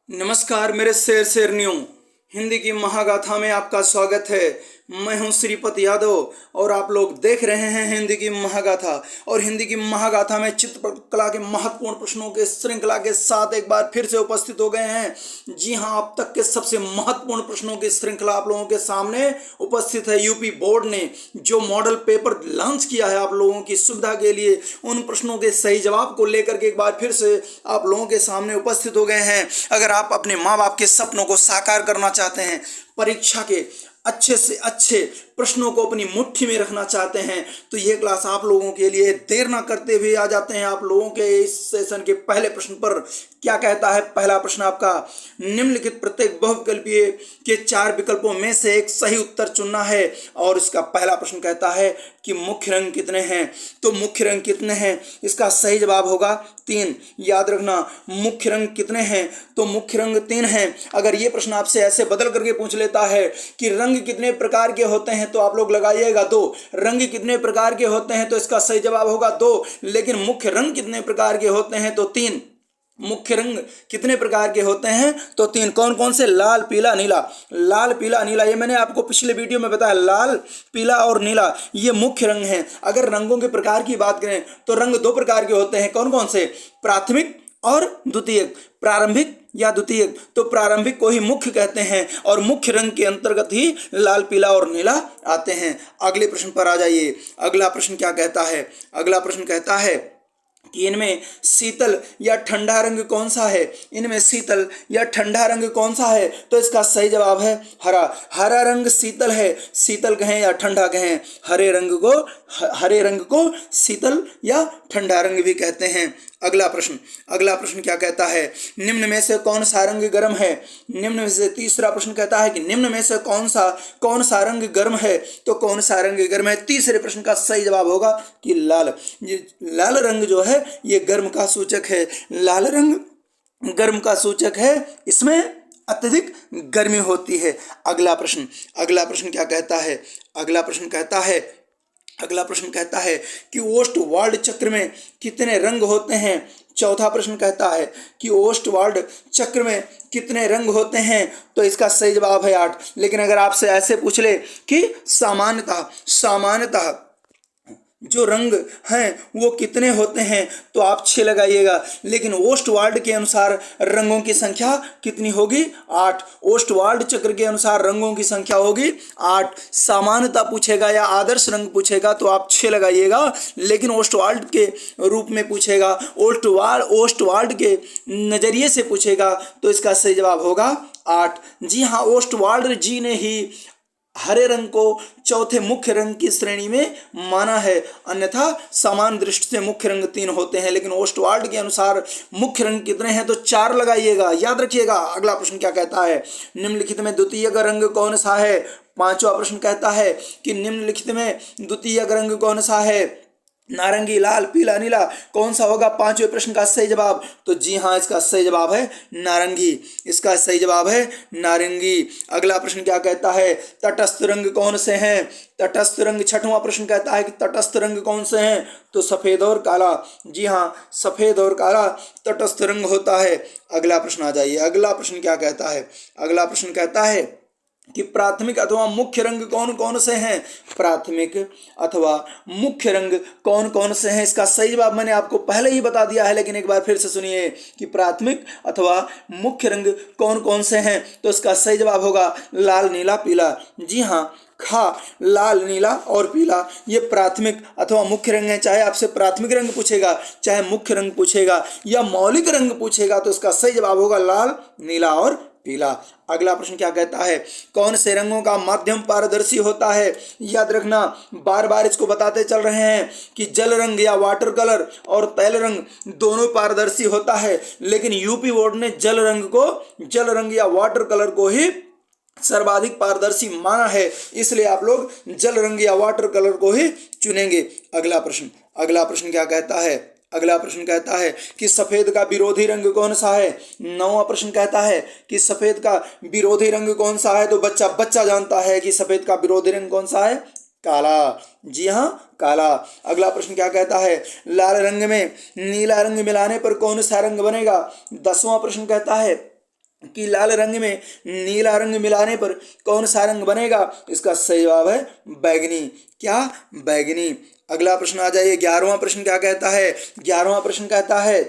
नमस्कार मेरे शेरनियों। हिंदी की महागाथा में आपका स्वागत है। मैं हूं श्रीपत यादव और आप लोग देख रहे हैं हिंदी की महागाथा। और हिंदी की महागाथा में चित्रकला के महत्वपूर्ण प्रश्नों के श्रृंखला के साथ एक बार फिर से उपस्थित हो गए हैं। जी हां, अब तक के सबसे महत्वपूर्ण प्रश्नों की श्रृंखला आप लोगों के सामने उपस्थित है। यूपी बोर्ड ने जो मॉडल पेपर लॉन्च किया है आप लोगों की सुविधा के लिए, उन प्रश्नों के सही जवाब को लेकर के एक बार फिर से आप लोगों के सामने उपस्थित हो गए हैं। अगर आप अपने माँ बाप के सपनों को साकार करना चाहते हैं, परीक्षा के अच्छे से अच्छे प्रश्नों को अपनी मुट्ठी में रखना चाहते हैं, तो ये क्लास आप लोगों के लिए। देर ना करते हुए आ जाते हैं आप लोगों के इस सेशन के पहले प्रश्न पर। क्या कहता है पहला प्रश्न आपका? निम्नलिखित प्रत्येक बहुविकल्पीय के 4 विकल्पों में से एक सही उत्तर चुनना है। और इसका पहला प्रश्न कहता है कि मुख्य रंग कितने हैं। तो मुख्य रंग कितने हैं, इसका सही जवाब होगा 3। याद रखना, मुख्य रंग कितने हैं, तो मुख्य रंग 3 हैं। अगर ये प्रश्न आपसे ऐसे बदल करके पूछ लेता है कि रंग कितने प्रकार के होते हैं, तो आप लोग लगाइएगा 2। रंग कितने प्रकार के होते हैं, तो इसका सही जवाब होगा 2। लेकिन मुख्य रंग कितने प्रकार के होते हैं, तो 3। मुख्य रंग कितने प्रकार के होते हैं, तो 3। कौन कौन से? लाल, पीला, नीला। लाल, पीला, नीला, ये मैंने आपको पिछले वीडियो में बताया। लाल, पीला और नीला ये मुख्य रंग हैं। अगर रंगों के प्रकार की बात करें तो रंग 2 प्रकार के होते हैं। कौन कौन से? प्राथमिक और द्वितीयक। प्रारंभिक या द्वितीयक, तो प्रारंभिक को ही मुख्य कहते हैं और मुख्य रंग के अंतर्गत ही लाल, पीला और नीला आते हैं। अगले प्रश्न पर आ जाइए। अगला प्रश्न क्या कहता है? अगला प्रश्न कहता है कि इनमें शीतल या ठंडा रंग कौन सा है। इनमें शीतल या ठंडा रंग कौन सा है, तो इसका सही जवाब है हरा। हरा रंग शीतल है। शीतल कहें या ठंडा कहें, हरे रंग को शीतल या ठंडा रंग भी कहते हैं। अगला प्रश्न क्या कहता है? निम्न में से कौन सा रंग गर्म है। निम्न में से तीसरा प्रश्न कहता है कि निम्न में से कौन सा रंग गर्म है, तो कौन सा रंग गर्म है। तीसरे प्रश्न का सही जवाब होगा कि लाल। ये लाल रंग जो है ये गर्म का सूचक है। लाल रंग गर्म का सूचक है, इसमें अत्यधिक गर्मी होती है। अगला प्रश्न क्या कहता है? अगला प्रश्न कहता है कि ओस्टवाल्ड चक्र में कितने रंग होते हैं। चौथा प्रश्न कहता है कि ओस्टवाल्ड चक्र में कितने रंग होते हैं, तो इसका सही जवाब है 8। लेकिन अगर आपसे ऐसे पूछ ले कि सामान्यतः जो रंग हैं वो कितने होते हैं, तो आप 6 लगाइएगा। लेकिन ओस्टवाल्ड के अनुसार रंगों की संख्या कितनी होगी? 8। ओस्टवाल्ड चक्र के अनुसार रंगों की संख्या होगी 8। सामान्यता पूछेगा या आदर्श रंग पूछेगा तो आप 6 लगाइएगा। लेकिन ओस्टवाल्ड के रूप में पूछेगा, ओस्टवाल्ड के नज़रिए से पूछेगा, तो इसका सही जवाब होगा 8। जी हाँ, ओस्टवाल्ड जी ने ही हरे रंग को चौथे मुख्य रंग की श्रेणी में माना है। अन्यथा समान दृष्टि से मुख्य रंग 3 होते हैं। लेकिन ओस्टवाल्ड के अनुसार मुख्य रंग कितने हैं, तो 4 लगाइएगा, याद रखिएगा। अगला प्रश्न क्या कहता है? निम्नलिखित में द्वितीयक रंग कौन सा है। पांचवा प्रश्न कहता है कि निम्नलिखित में द्वितीयक रंग कौन सा है। नारंगी, लाल, पीला, नीला, कौन सा होगा पांचवें प्रश्न का सही जवाब? तो जी हाँ, इसका सही जवाब है नारंगी। इसका सही जवाब है नारंगी। अगला प्रश्न क्या कहता है? तटस्थ रंग कौन से हैं। तटस्थ रंग, छठवां प्रश्न कहता है कि तटस्थ रंग कौन से हैं, तो सफेद और काला। जी हाँ, सफेद और काला तटस्थ रंग होता है। अगला प्रश्न आ जाइए। अगला प्रश्न क्या कहता है? अगला प्रश्न कहता है कि प्राथमिक अथवा मुख्य रंग कौन कौन से हैं। प्राथमिक अथवा मुख्य रंग कौन कौन से हैं, इसका सही जवाब मैंने आपको पहले ही बता दिया है, लेकिन एक बार फिर से सुनिए कि प्राथमिक अथवा मुख्य रंग कौन कौन से हैं, तो इसका सही जवाब होगा लाल, नीला, पीला। जी हाँ, लाल, नीला और पीला ये प्राथमिक अथवा मुख्य रंग है। चाहे आपसे प्राथमिक रंग पूछेगा, चाहे मुख्य रंग पूछेगा या मौलिक रंग पूछेगा, तो इसका सही जवाब होगा लाल, नीला और पीला। अगला प्रश्न क्या कहता है? कौन से रंगों का माध्यम पारदर्शी होता है। याद रखना, बार बार इसको बताते चल रहे हैं कि जल रंग या वाटर कलर और तैल रंग दोनों पारदर्शी होता है। लेकिन यूपी बोर्ड ने जल रंग या वाटर कलर को ही सर्वाधिक पारदर्शी माना है, इसलिए आप लोग जल रंग या वाटर कलर को ही चुनेंगे। अगला प्रश्न क्या कहता है? अगला प्रश्न कहता है कि सफेद का विरोधी रंग कौन सा है। 9वां प्रश्न कहता है कि सफेद का विरोधी रंग कौन सा है, तो बच्चा जानता है कि सफेद का विरोधी रंग कौन सा है, काला। जी हाँ, काला। अगला प्रश्न क्या कहता है? लाल रंग में नीला रंग मिलाने पर कौन सा रंग बनेगा। 10वां प्रश्न कहता है कि लाल रंग में नीला रंग मिलाने पर कौन सा रंग बनेगा? इसका सही जवाब है बैगनी। क्या? बैगनी। अगला प्रश्न आ जाइए। 11वां प्रश्न क्या कहता है? 11वां प्रश्न कहता है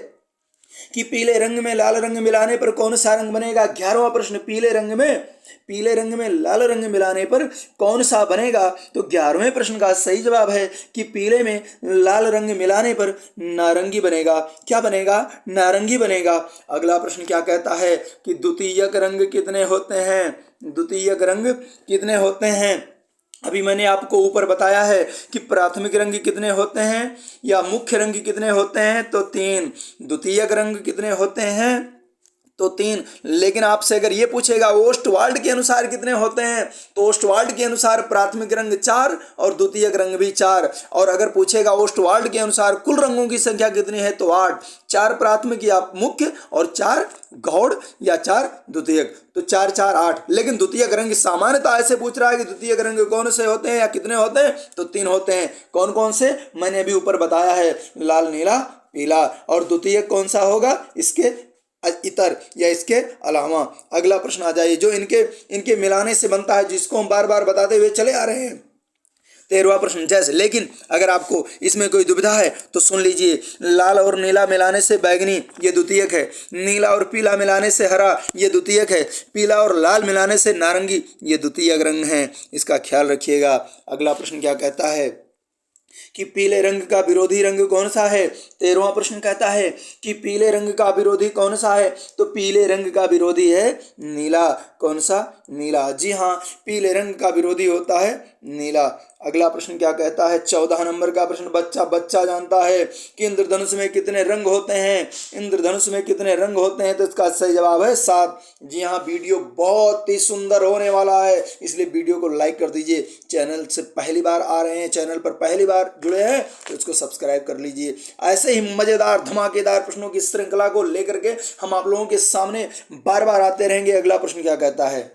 कि पीले रंग में लाल रंग मिलाने पर कौन सा रंग बनेगा? 11वां प्रश्न, पीले रंग में लाल रंग मिलाने पर कौन सा बनेगा? तो 11वें प्रश्न का सही जवाब है कि पीले में लाल रंग मिलाने पर नारंगी बनेगा। क्या बनेगा? नारंगी बनेगा। अगला प्रश्न क्या कहता है कि द्वितीयक रंग कितने होते हैं? द्वितीयक रंग कितने होते हैं? अभी मैंने आपको ऊपर बताया है कि प्राथमिक रंग कितने होते हैं या मुख्य रंग कितने होते हैं, तो 3। द्वितीयक रंग कितने होते हैं? तो 3। लेकिन आपसे अगर ये पूछेगा ओस्टवाल्ड के अनुसार कितने होते हैं, तो ओस्टवाल्ड के अनुसार प्राथमिक रंग 4 और द्वितीयक रंग भी 4। और अगर पूछेगा ओस्टवाल्ड के अनुसार कुल रंगों की संख्या कितनी है, तो 8। 4 प्राथमिक या मुख्य और 4 गौड़ या 4 द्वितीयक, तो 4 4 8। लेकिन द्वितीयक रंग सामान्यतः ऐसे पूछ रहा है कि द्वितीयक रंग कौन से होते हैं या कितने होते हैं, तो 3 होते हैं। कौन कौन से? मैंने अभी ऊपर बताया है, लाल, नीला, पीला। और द्वितीयक कौन सा होगा? इसके इतर या इसके अलावा। अगला प्रश्न आ जाइए जो इनके मिलाने से बनता है, जिसको हम बार बार बताते हुए चले आ रहे हैं। 13वां प्रश्न जैसे, लेकिन अगर आपको इसमें कोई दुविधा है तो सुन लीजिए। लाल और नीला मिलाने से बैगनी, ये द्वितीयक है। नीला और पीला मिलाने से हरा, ये द्वितीयक है। पीला और लाल मिलाने से नारंगी, ये द्वितीयक रंग है। इसका ख्याल रखिएगा। अगला प्रश्न क्या कहता है कि पीले रंग का विरोधी रंग कौन सा है? 13वां प्रश्न कहता है कि पीले रंग का विरोधी कौन सा है? तो पीले रंग का विरोधी है नीला। कौन सा? नीला। जी हाँ, पीले रंग का विरोधी होता है नीला। अगला प्रश्न क्या कहता है? 14 नंबर का प्रश्न। बच्चा जानता है कि इंद्रधनुष में कितने रंग होते हैं? इंद्रधनुष में कितने रंग होते हैं? तो इसका सही जवाब है 7। जी हाँ, वीडियो बहुत ही सुंदर होने वाला है, इसलिए वीडियो को लाइक कर दीजिए। चैनल से पहली बार आ रहे हैं, चैनल पर पहली बार जुड़े हैं, तो इसको सब्सक्राइब कर लीजिए। ऐसे ही मजेदार धमाकेदार प्रश्नों की श्रृंखला को लेकर के हम आप लोगों के सामने बार बार आते रहेंगे। अगला प्रश्न क्या कहता है?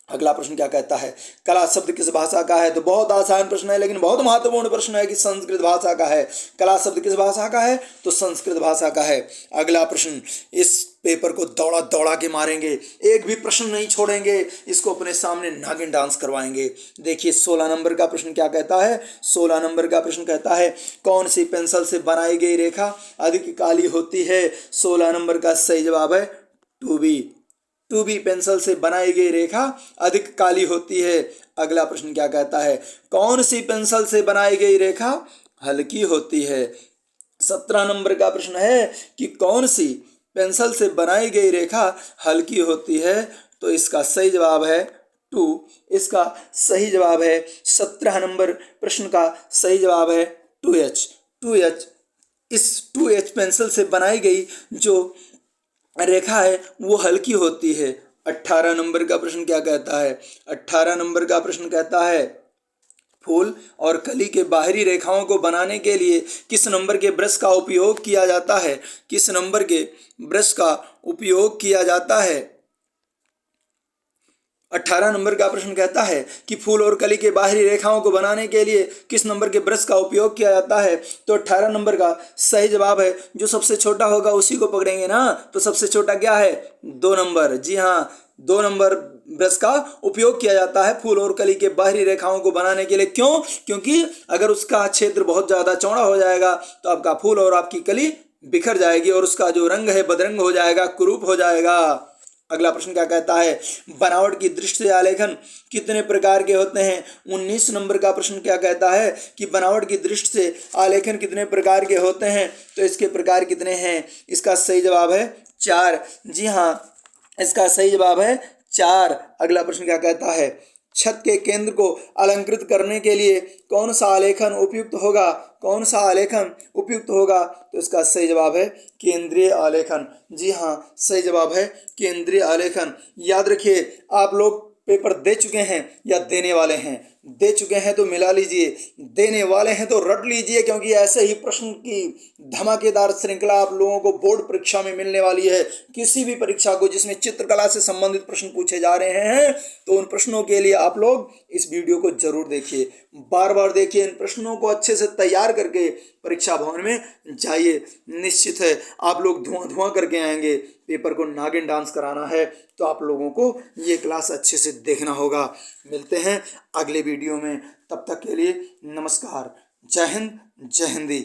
अगला प्रश्न क्या कहता है? कला शब्द किस भाषा का है? तो बहुत आसान प्रश्न है, लेकिन बहुत महत्वपूर्ण प्रश्न है कि संस्कृत भाषा का है। कला शब्द किस भाषा का है? तो संस्कृत भाषा का है। अगला प्रश्न, इस पेपर को दौड़ा दौड़ा के मारेंगे, एक भी प्रश्न नहीं छोड़ेंगे, इसको अपने सामने नागिन डांस करवाएंगे। देखिए 16 नंबर का प्रश्न क्या कहता है? 16 नंबर का प्रश्न कहता है कौन सी पेंसिल से बनाई गई रेखा अधिक काली होती है? 16 नंबर का सही जवाब है 2B। 2B पेंसिल से बनाई गई रेखा अधिक काली होती है। अगला प्रश्न क्या कहता है? कौन सी पेंसिल से बनाई गई रेखा हल्की होती है? 17 नंबर का प्रश्न है कि कौन सी पेंसिल से बनाई गई रेखा हल्की होती है? तो इसका सही जवाब है 2। इसका सही जवाब है 17 नंबर प्रश्न का सही जवाब है 2H। 2H, इस 2H पेंसिल से बनाई गई जो रेखा है वो हल्की होती है। 18 नंबर का प्रश्न क्या कहता है? 18 नंबर का प्रश्न कहता है फूल और कली के बाहरी रेखाओं को बनाने के लिए किस नंबर के ब्रश का उपयोग किया जाता है? किस नंबर के ब्रश का उपयोग किया जाता है? 18 नंबर का प्रश्न कहता है कि फूल और कली के बाहरी रेखाओं को बनाने के लिए किस नंबर के ब्रश का उपयोग किया जाता है? तो 18 नंबर का सही जवाब है, जो सबसे छोटा होगा उसी को पकड़ेंगे ना। तो सबसे छोटा क्या है? 2 नंबर। जी हाँ, 2 नंबर ब्रश का उपयोग किया जाता है फूल और कली के बाहरी रेखाओं को बनाने के लिए। क्यों? क्योंकि अगर उसका क्षेत्र बहुत ज़्यादा चौड़ा हो जाएगा तो आपका फूल और आपकी कली बिखर जाएगी और उसका जो रंग है बदरंग हो जाएगा, कुरूप हो जाएगा। अगला प्रश्न क्या कहता है? बनावट की दृष्टि से आलेखन कितने प्रकार के होते हैं? 19 नंबर का प्रश्न क्या कहता है कि बनावट की दृष्टि से आलेखन कितने प्रकार के होते हैं? तो इसके प्रकार कितने हैं? इसका सही जवाब है 4। जी हाँ, इसका सही जवाब है 4। अगला प्रश्न क्या कहता है? छत के केंद्र को अलंकृत करने के लिए कौन सा आलेखन उपयुक्त होगा? कौन सा आलेखन उपयुक्त होगा? तो इसका सही जवाब है केंद्रीय आलेखन। जी हाँ, सही जवाब है केंद्रीय आलेखन। याद रखिए, आप लोग पेपर दे चुके हैं या देने वाले हैं? दे चुके हैं तो मिला लीजिए, देने वाले हैं तो रट लीजिए, क्योंकि ऐसे ही प्रश्न की धमाकेदार श्रृंखला आप लोगों को बोर्ड परीक्षा में मिलने वाली है। किसी भी परीक्षा को जिसमें चित्रकला से संबंधित प्रश्न पूछे जा रहे हैं, तो उन प्रश्नों के लिए आप लोग इस वीडियो को जरूर देखिए, बार बार देखिए, इन प्रश्नों को अच्छे से तैयार करके परीक्षा भवन में जाइए। निश्चित है आप लोग धुआं धुआं करके आएंगे। पेपर को नागिन डांस कराना है तो आप लोगों को ये क्लास अच्छे से देखना होगा। मिलते हैं अगले वीडियो में, तब तक के लिए नमस्कार। जय हिंद, जय हिंदी।